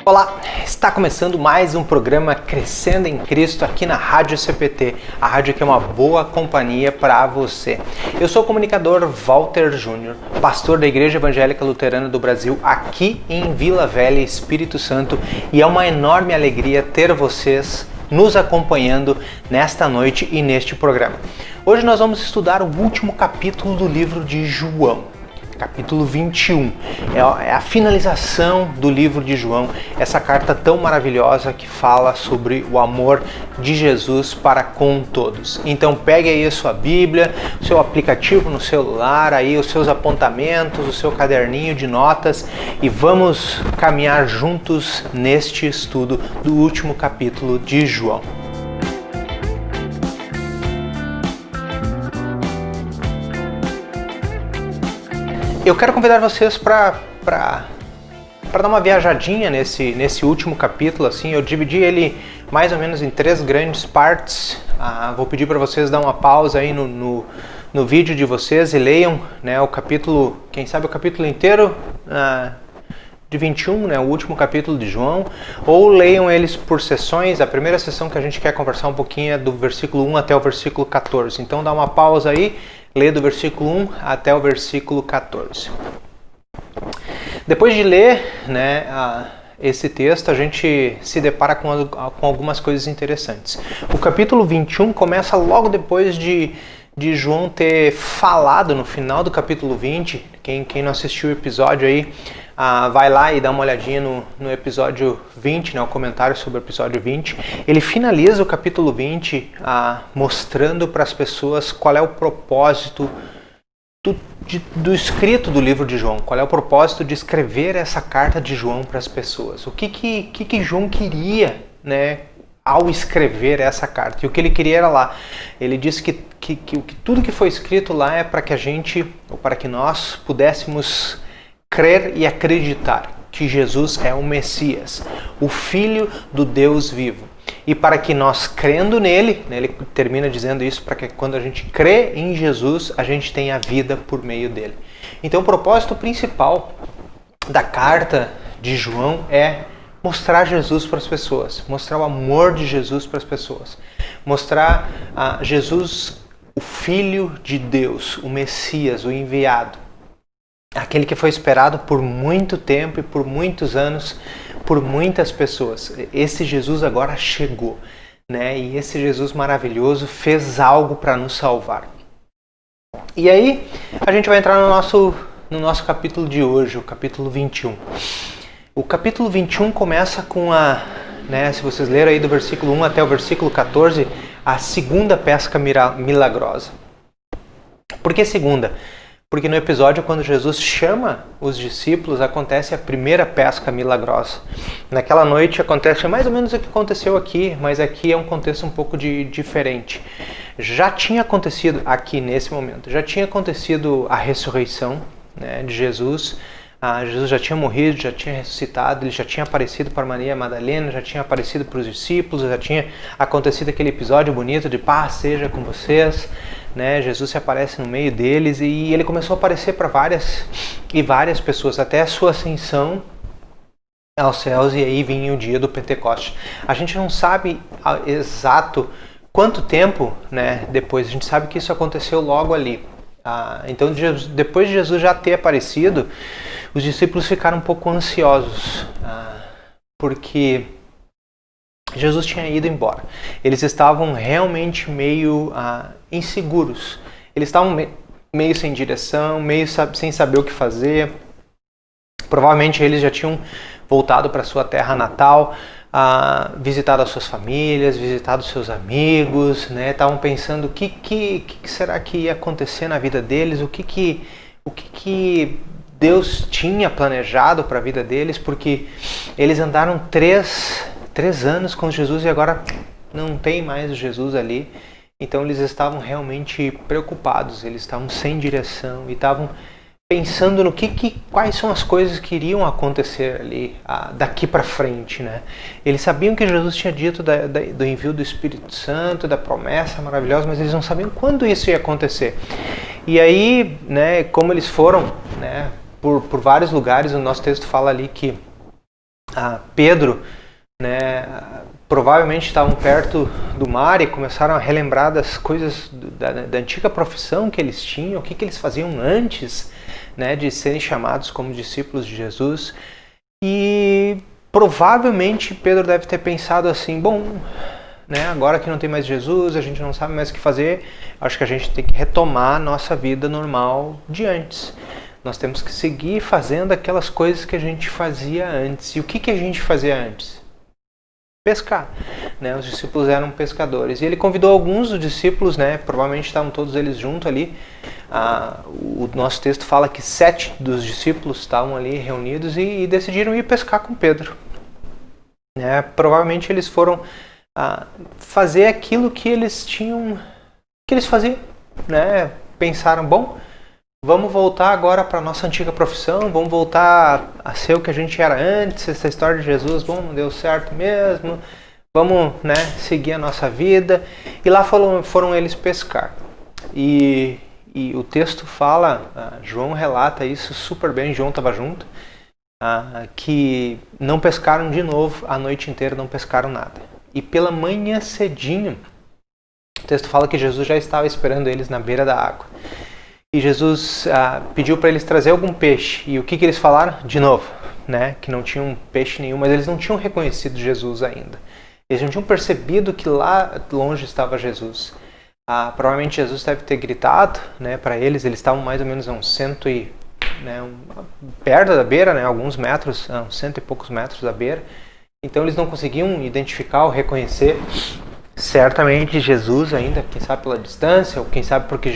Olá, está começando mais um programa Crescendo em Cristo aqui na Rádio CPT, a rádio que é uma boa companhia para você. Eu sou o comunicador Walter Júnior, pastor da Igreja Evangélica Luterana do Brasil aqui em Vila Velha, Espírito Santo, e é uma enorme alegria ter vocês nos acompanhando nesta noite e neste programa. Hoje nós vamos estudar o último capítulo do livro de João. Capítulo 21, é a finalização do livro de João, essa carta tão maravilhosa que fala sobre o amor de Jesus para com todos. Então pegue aí a sua Bíblia, o seu aplicativo no celular, aí os seus apontamentos, o seu caderninho de notas e vamos caminhar juntos neste estudo do último capítulo de João. Eu quero convidar vocês para dar uma viajadinha nesse último capítulo. Assim, eu dividi ele mais ou menos em 3 grandes partes. Vou pedir para vocês dar uma pausa aí no vídeo de vocês e leiam, né, o capítulo, quem sabe o capítulo inteiro de 21, né, o último capítulo de João, ou leiam eles por sessões. A primeira sessão que a gente quer conversar um pouquinho é do versículo 1 até o versículo 14. Então dá uma pausa aí. Lê do versículo 1 até o versículo 14. Depois de ler, né, esse texto, a gente se depara com algumas coisas interessantes. O capítulo 21 começa logo depois de João ter falado no final do capítulo 20. Quem não assistiu o episódio aí, vai lá e dá uma olhadinha no episódio 20, né, o comentário sobre o episódio 20. Ele finaliza o capítulo 20 mostrando para as pessoas qual é o propósito do escrito do livro de João, qual é o propósito de escrever essa carta de João para as pessoas. O que João queria, né, ao escrever essa carta. E o que ele queria era lá. Ele disse que tudo que foi escrito lá é para que a gente, ou para que nós pudéssemos crer e acreditar que Jesus é o Messias, o Filho do Deus vivo. E para que nós, crendo nele, né, ele termina dizendo isso, para que quando a gente crê em Jesus, a gente tenha vida por meio dele. Então o propósito principal da carta de João é mostrar Jesus para as pessoas, mostrar o amor de Jesus para as pessoas, mostrar Jesus, o Filho de Deus, o Messias, o enviado, aquele que foi esperado por muito tempo e por muitos anos, por muitas pessoas. Esse Jesus agora chegou, né? E esse Jesus maravilhoso fez algo para nos salvar. E aí a gente vai entrar no nosso capítulo de hoje, o capítulo 21. O capítulo 21 começa com se vocês lerem aí do versículo 1 até o versículo 14, a segunda pesca milagrosa. Por que segunda? Porque no episódio, quando Jesus chama os discípulos, acontece a primeira pesca milagrosa. Naquela noite acontece mais ou menos o que aconteceu aqui, mas aqui é um contexto um pouco diferente. Já tinha acontecido aqui nesse momento, já tinha acontecido a ressurreição, né, de Jesus. Jesus já tinha morrido, já tinha ressuscitado, ele já tinha aparecido para Maria Madalena, já tinha aparecido para os discípulos, já tinha acontecido aquele episódio bonito de paz seja com vocês, né? Jesus se aparece no meio deles e ele começou a aparecer para várias pessoas, até a sua ascensão aos céus, e aí vinha o dia do Pentecoste. A gente não sabe exato quanto tempo, né, depois, a gente sabe que isso aconteceu logo ali. Então, depois de Jesus já ter aparecido, os discípulos ficaram um pouco ansiosos, porque Jesus tinha ido embora. Eles estavam realmente meio inseguros. Eles estavam meio sem direção, meio sem saber o que fazer. Provavelmente eles já tinham voltado para sua terra natal, visitado as suas famílias, visitado seus amigos, né? Estavam pensando o que será que ia acontecer na vida deles, o que Deus tinha planejado para a vida deles, porque eles andaram 3 anos com Jesus e agora não tem mais Jesus ali. Então eles estavam realmente preocupados, eles estavam sem direção e estavam pensando no quais são as coisas que iriam acontecer ali daqui para frente, né? Eles sabiam que Jesus tinha dito do envio do Espírito Santo, da promessa maravilhosa, mas eles não sabiam quando isso ia acontecer. E aí, né, como eles foram, né, por vários lugares, o nosso texto fala ali que Pedro, né, provavelmente estavam perto do mar e começaram a relembrar das coisas da antiga profissão que eles tinham, o que eles faziam antes, né, de serem chamados como discípulos de Jesus. E provavelmente Pedro deve ter pensado assim, bom, né, agora que não tem mais Jesus, a gente não sabe mais o que fazer, acho que a gente tem que retomar a nossa vida normal de antes. Nós temos que seguir fazendo aquelas coisas que a gente fazia antes. E o que a gente fazia antes? Pescar. Né? Os discípulos eram pescadores. E ele convidou alguns dos discípulos, né? Provavelmente estavam todos eles juntos ali. O nosso texto fala que 7 dos discípulos estavam ali reunidos e decidiram ir pescar com Pedro. Né? Provavelmente eles foram fazer aquilo que eles tinham, que eles faziam. Né? Pensaram, bom, vamos voltar agora para a nossa antiga profissão, vamos voltar a ser o que a gente era antes, essa história de Jesus, bom, não deu certo mesmo, vamos, né, seguir a nossa vida. E lá foram eles pescar. E o texto fala, João relata isso super bem, João estava junto, que não pescaram de novo, a noite inteira não pescaram nada. E pela manhã cedinho, o texto fala que Jesus já estava esperando eles na beira da água. E Jesus pediu para eles trazer algum peixe. E o que eles falaram? De novo, né? Que não tinham peixe nenhum, mas eles não tinham reconhecido Jesus ainda. Eles não tinham percebido que lá longe estava Jesus. Provavelmente Jesus deve ter gritado, né, para eles. Eles estavam mais ou menos a uns perto da beira, né, alguns metros, uns 100 e poucos metros da beira. Então eles não conseguiam identificar ou reconhecer certamente Jesus ainda, quem sabe pela distância, ou quem sabe porque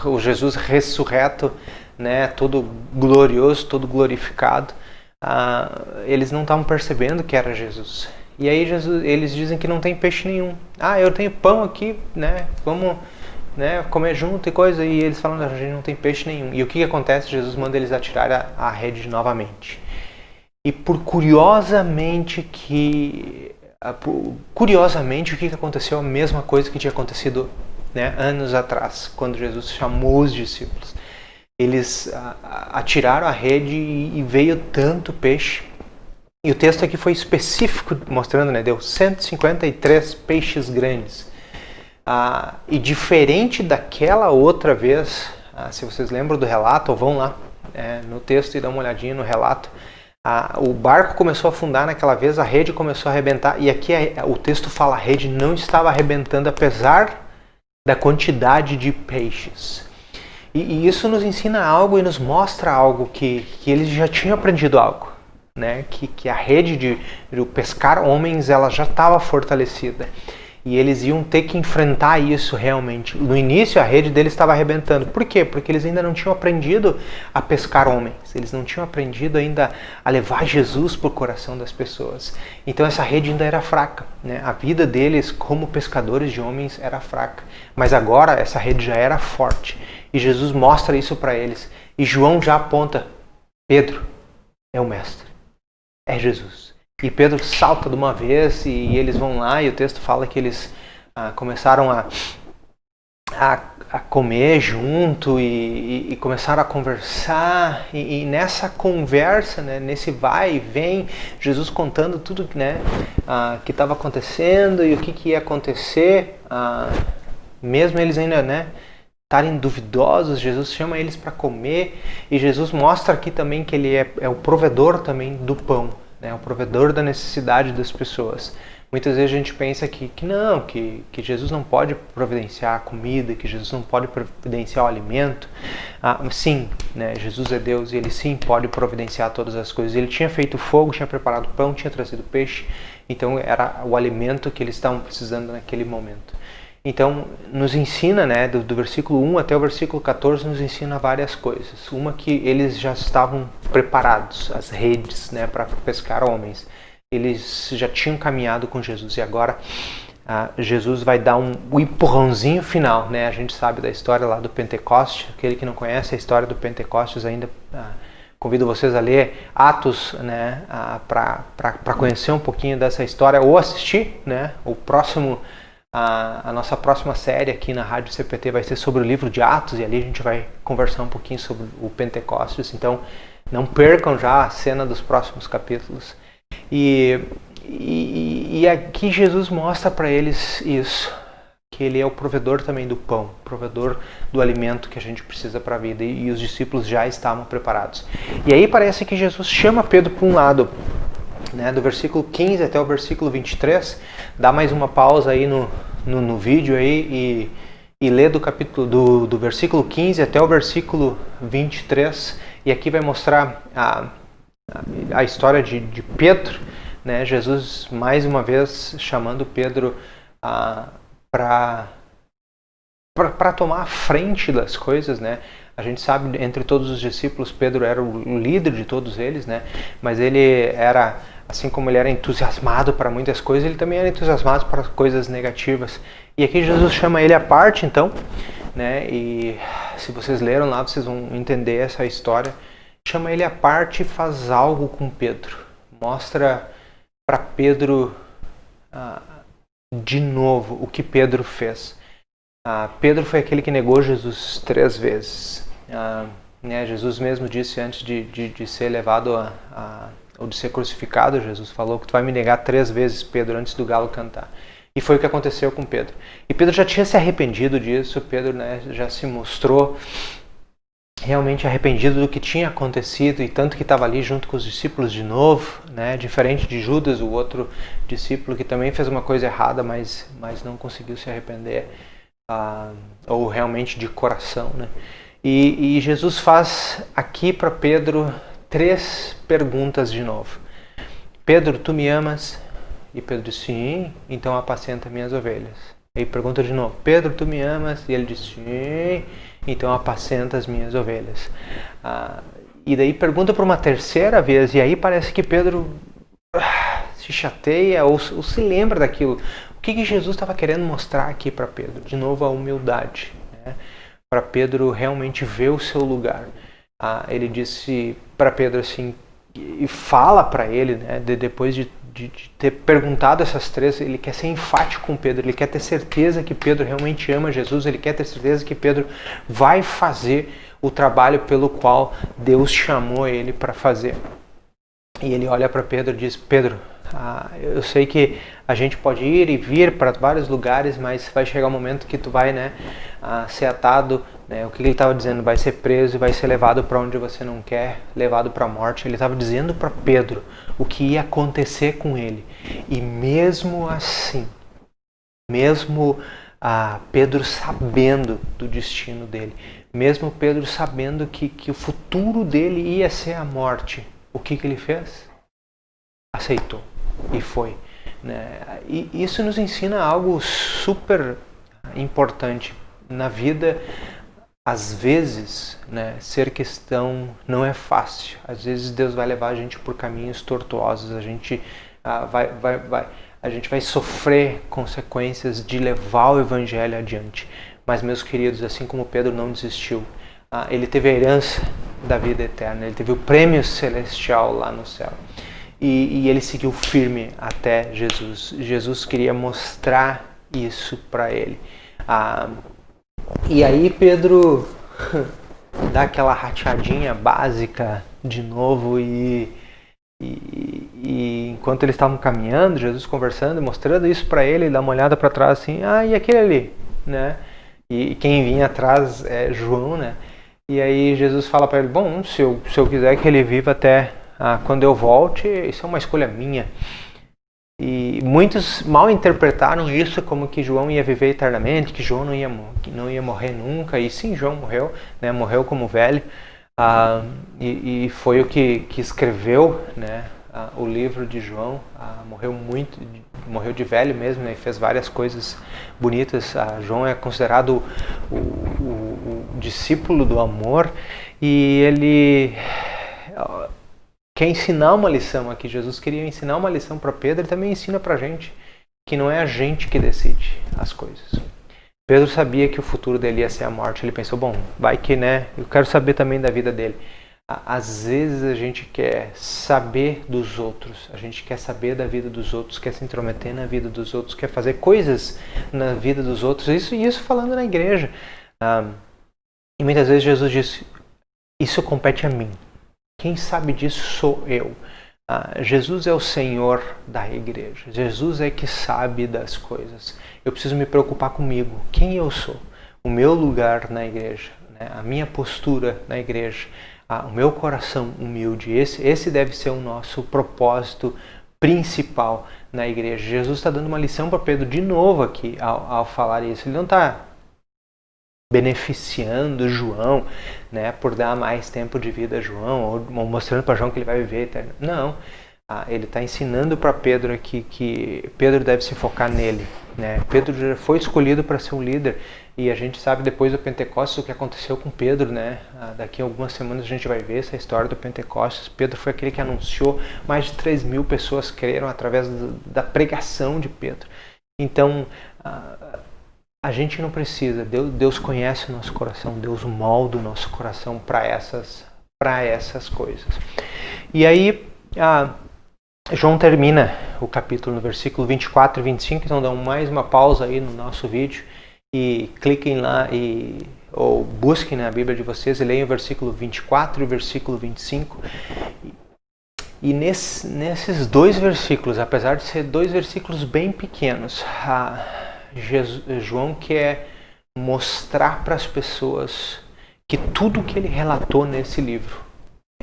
o Jesus ressurreto, né, todo glorioso, todo glorificado, eles não estavam percebendo que era Jesus. E aí eles dizem que não tem peixe nenhum. Eu tenho pão aqui, né, vamos, né, comer junto e coisa. E eles falam, a gente não tem peixe nenhum. E o que acontece? Jesus manda eles atirar a rede novamente. E curiosamente, o que aconteceu? A mesma coisa que tinha acontecido, né, anos atrás, quando Jesus chamou os discípulos. Eles atiraram a rede e veio tanto peixe. E o texto aqui foi específico, mostrando, né, deu 153 peixes grandes. E diferente daquela outra vez, se vocês lembram do relato, ou vão lá no texto e dá uma olhadinha no relato, o barco começou a afundar naquela vez, a rede começou a arrebentar, e aqui o texto fala, a rede não estava arrebentando apesar da quantidade de peixes. E isso nos ensina algo e nos mostra algo, que eles já tinham aprendido algo, né? Que a rede de pescar homens, ela já estava fortalecida. E eles iam ter que enfrentar isso realmente. No início, a rede deles estava arrebentando. Por quê? Porque eles ainda não tinham aprendido a pescar homens. Eles não tinham aprendido ainda a levar Jesus para o coração das pessoas. Então essa rede ainda era fraca, né? A vida deles como pescadores de homens era fraca. Mas agora essa rede já era forte. E Jesus mostra isso para eles. E João já aponta, Pedro é o mestre. É Jesus. E Pedro salta de uma vez e eles vão lá e o texto fala que eles começaram a comer junto e começaram a conversar. E nessa conversa, né, nesse vai e vem, Jesus contando tudo, né, que estava acontecendo e o que ia acontecer. Mesmo eles ainda, né, estarem duvidosos, Jesus chama eles para comer. E Jesus mostra aqui também que ele é o provedor também do pão. É o provedor da necessidade das pessoas. Muitas vezes a gente pensa que Jesus não pode providenciar a comida, que Jesus não pode providenciar o alimento. Sim, né, Jesus é Deus e Ele sim pode providenciar todas as coisas. Ele tinha feito fogo, tinha preparado pão, tinha trazido peixe, então era o alimento que eles estavam precisando naquele momento. Então, nos ensina, né, do versículo 1 até o versículo 14, nos ensina várias coisas. Uma, que eles já estavam preparados, as redes, né, para pescar homens. Eles já tinham caminhado com Jesus e agora Jesus vai dar um empurrãozinho final, né? A gente sabe da história lá do Pentecostes. Aquele que não conhece a história do Pentecostes ainda, convido vocês a ler Atos, né, para conhecer um pouquinho dessa história ou assistir, né, a nossa próxima série aqui na Rádio CPT vai ser sobre o livro de Atos, e ali a gente vai conversar um pouquinho sobre o Pentecostes. Então não percam já a cena dos próximos capítulos. E aqui Jesus mostra para eles isso, que ele é o provedor também do pão, provedor do alimento que a gente precisa para a vida, e os discípulos já estavam preparados. E aí parece que Jesus chama Pedro para um lado, né, do versículo 15 até o versículo 23, dá mais uma pausa aí no vídeo aí e lê do capítulo do versículo 15 até o versículo 23, e aqui vai mostrar a história de Pedro, né? Jesus mais uma vez chamando Pedro para tomar a frente das coisas, né? A gente sabe, entre todos os discípulos, Pedro era o líder de todos eles, né? Mas ele era, assim como ele era entusiasmado para muitas coisas, ele também era entusiasmado para coisas negativas. E aqui Jesus chama ele à parte, então, né? E se vocês leram lá, vocês vão entender essa história. Chama ele à parte e faz algo com Pedro. Mostra para Pedro de novo o que Pedro fez. Pedro foi aquele que negou Jesus 3 vezes. Né, Jesus mesmo disse antes de ser levado ou de ser crucificado, Jesus falou que tu vai me negar 3 vezes, Pedro, antes do galo cantar. E foi o que aconteceu com Pedro. E Pedro já tinha se arrependido disso, Pedro, né, já se mostrou realmente arrependido do que tinha acontecido, e tanto que estava ali junto com os discípulos de novo, né, diferente de Judas, o outro discípulo que também fez uma coisa errada, mas não conseguiu se arrepender, ou realmente de coração, né? E Jesus faz aqui para Pedro 3 perguntas de novo. Pedro, tu me amas? E Pedro diz, sim, então apacenta minhas ovelhas. Aí pergunta de novo, Pedro, tu me amas? E ele diz, sim, então apacenta as minhas ovelhas. E daí pergunta por uma 3ª vez, e aí parece que Pedro se chateia ou se lembra daquilo. O que Jesus estava querendo mostrar aqui para Pedro? De novo, a humildade, né? Para Pedro realmente ver o seu lugar. Ele disse para Pedro assim, e fala para ele, né, depois de ter perguntado essas 3, ele quer ser enfático com Pedro, ele quer ter certeza que Pedro realmente ama Jesus, ele quer ter certeza que Pedro vai fazer o trabalho pelo qual Deus chamou ele para fazer. E ele olha para Pedro e diz, Pedro, eu sei que a gente pode ir e vir para vários lugares, mas vai chegar um momento que tu vai, né, ser atado, né, o que ele estava dizendo, vai ser preso e vai ser levado para onde você não quer, levado para a morte. Ele estava dizendo para Pedro o que ia acontecer com ele. E mesmo assim, mesmo Pedro sabendo do destino dele, mesmo Pedro sabendo que o futuro dele ia ser a morte, o que ele fez? Aceitou e foi, né? E isso nos ensina algo super importante na vida. Às vezes, né, ser cristão não é fácil. Às vezes Deus vai levar a gente por caminhos tortuosos. A gente a gente vai sofrer consequências de levar o evangelho adiante. Mas, meus queridos, assim como Pedro não desistiu, ele teve a herança da vida eterna, ele teve o prêmio celestial lá no céu. E ele seguiu firme até Jesus. Jesus queria mostrar isso para ele. E aí Pedro dá aquela rateadinha básica de novo e enquanto eles estavam caminhando, Jesus conversando e mostrando isso para ele, dá uma olhada para trás assim, e aquele ali, né? E quem vinha atrás é João, né? E aí Jesus fala para ele, bom, se eu quiser que ele viva até quando eu volte, isso é uma escolha minha. E muitos mal interpretaram isso como que João ia viver eternamente, que João não ia morrer nunca. E sim, João morreu, né? Morreu como velho, e foi o que escreveu, né? O livro de João. Morreu de velho mesmo, né? E fez várias coisas bonitas. João é considerado o discípulo do amor, e ele quer ensinar uma lição aqui. Jesus queria ensinar uma lição para Pedro, ele também ensina para a gente que não é a gente que decide as coisas. Pedro sabia que o futuro dele ia ser a morte. Ele pensou, bom, vai que, né, eu quero saber também da vida dele. Às vezes a gente quer saber dos outros, a gente quer saber da vida dos outros, quer se intrometer na vida dos outros, quer fazer coisas na vida dos outros, isso falando na igreja. E muitas vezes Jesus disse, isso compete a mim. Quem sabe disso sou eu. Jesus é o Senhor da igreja. Jesus é que sabe das coisas. Eu preciso me preocupar comigo. Quem eu sou? O meu lugar na igreja, né? A minha postura na igreja, o meu coração humilde. Esse deve ser o nosso propósito principal na igreja. Jesus está dando uma lição para Pedro de novo aqui ao falar isso. Ele não está beneficiando João, né, por dar mais tempo de vida a João, ou mostrando para João que ele vai viver eterno. Não, ele está ensinando para Pedro aqui que Pedro deve se focar nele, né? Pedro já foi escolhido para ser um líder, e a gente sabe depois do Pentecostes o que aconteceu com Pedro, né? Daqui a algumas semanas a gente vai ver essa história do Pentecostes. Pedro foi aquele que anunciou, mais de 3.000 pessoas creram através da pregação de Pedro. Então, a gente não precisa, Deus conhece o nosso coração, Deus molda o nosso coração para essas coisas. E aí, João termina o capítulo no versículo 24 e 25, então dão mais uma pausa aí no nosso vídeo e cliquem lá ou busquem na Bíblia de vocês e leiam o versículo 24 e o versículo 25. E nesses dois versículos, apesar de ser dois versículos bem pequenos, João quer mostrar para as pessoas que tudo que ele relatou nesse livro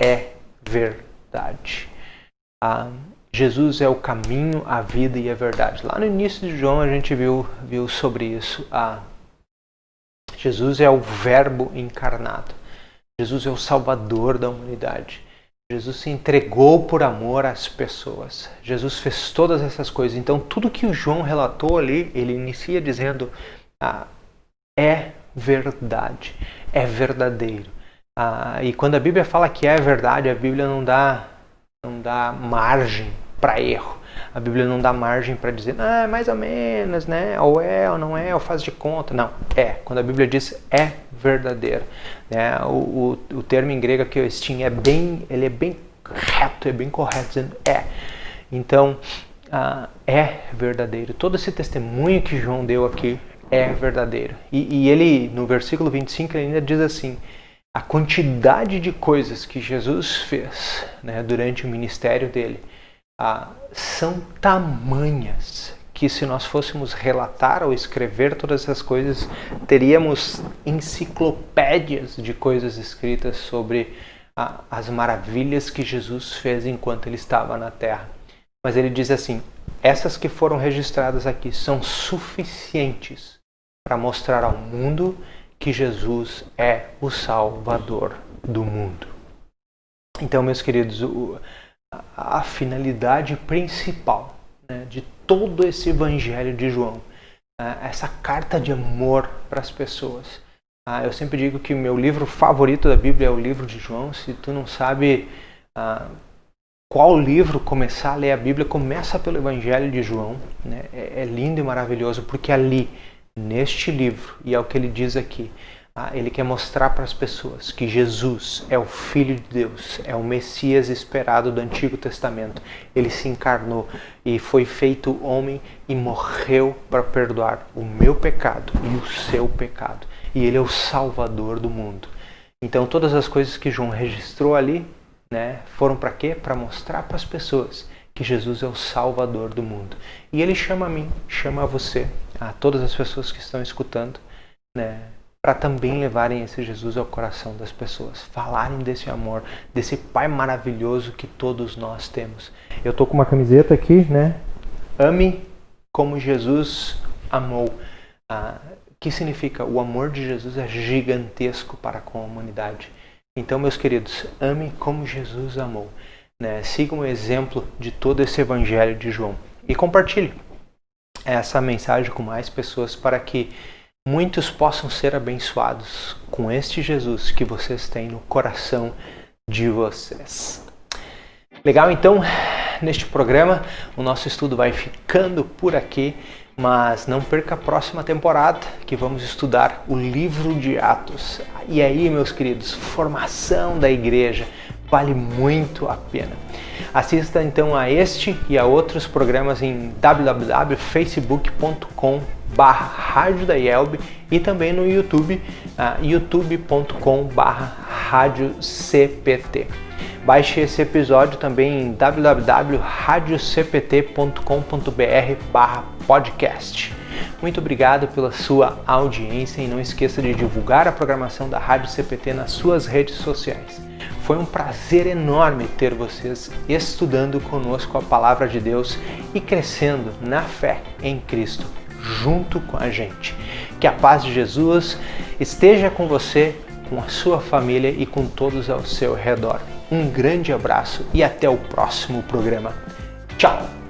é verdade. Jesus é o caminho, a vida e a verdade. Lá no início de João a gente viu sobre isso. Jesus é o Verbo encarnado. Jesus é o Salvador da humanidade. Jesus se entregou por amor às pessoas. Jesus fez todas essas coisas. Então, tudo que o João relatou ali, ele inicia dizendo, é verdade, é verdadeiro. E quando a Bíblia fala que é verdade, a Bíblia não dá margem para erro. A Bíblia não dá margem para dizer, mais ou menos, né? Ou é ou não é, ou faz de conta. Não, é. Quando a Bíblia diz é verdadeiro, né? O termo em grego que eu estim ele é bem reto, é bem correto, dizendo é. Então, é verdadeiro. Todo esse testemunho que João deu aqui é verdadeiro. E ele, no versículo 25, ele ainda diz assim, a quantidade de coisas que Jesus fez, né, durante o ministério dele, são tamanhas que se nós fôssemos relatar ou escrever todas essas coisas, teríamos enciclopédias de coisas escritas sobre as maravilhas que Jesus fez enquanto ele estava na terra. Mas ele diz assim, essas que foram registradas aqui são suficientes para mostrar ao mundo que Jesus é o Salvador do mundo. Então, meus queridos, a finalidade principal, né, de todo esse evangelho de João, essa carta de amor para as pessoas. Eu sempre digo que o meu livro favorito da Bíblia é o livro de João. Se tu não sabe qual livro começar a ler a Bíblia, começa pelo evangelho de João, né? É lindo e maravilhoso, porque ali, neste livro, e é o que ele diz aqui, ele quer mostrar para as pessoas que Jesus é o Filho de Deus, é o Messias esperado do Antigo Testamento. Ele se encarnou e foi feito homem e morreu para perdoar o meu pecado e o seu pecado. E ele é o Salvador do mundo. Então todas as coisas que João registrou ali, né, foram para quê? Para mostrar para as pessoas que Jesus é o Salvador do mundo. E ele chama a mim, chama a você, a todas as pessoas que estão escutando, né, para também levarem esse Jesus ao coração das pessoas, falarem desse amor, desse Pai maravilhoso que todos nós temos. Eu tô com uma camiseta aqui, né? Ame como Jesus amou. Que significa? O amor de Jesus é gigantesco para com a humanidade. Então, meus queridos, ame como Jesus amou, né? Sigam o exemplo de todo esse evangelho de João e compartilhe essa mensagem com mais pessoas para que muitos possam ser abençoados com este Jesus que vocês têm no coração de vocês. Legal, então, neste programa, o nosso estudo vai ficando por aqui, mas não perca a próxima temporada, que vamos estudar o livro de Atos. E aí, meus queridos, formação da igreja vale muito a pena. Assista então a este e a outros programas em www.facebook.com/Rádio da IELB e também no YouTube, youtube.com/RádioCPT. Baixe esse episódio também em www.radiocpt.com.br/podcast. Muito obrigado pela sua audiência e não esqueça de divulgar a programação da Rádio CPT nas suas redes sociais. Foi um prazer enorme ter vocês estudando conosco a Palavra de Deus e crescendo na fé em Cristo junto com a gente. Que a paz de Jesus esteja com você, com a sua família e com todos ao seu redor. Um grande abraço e até o próximo programa. Tchau!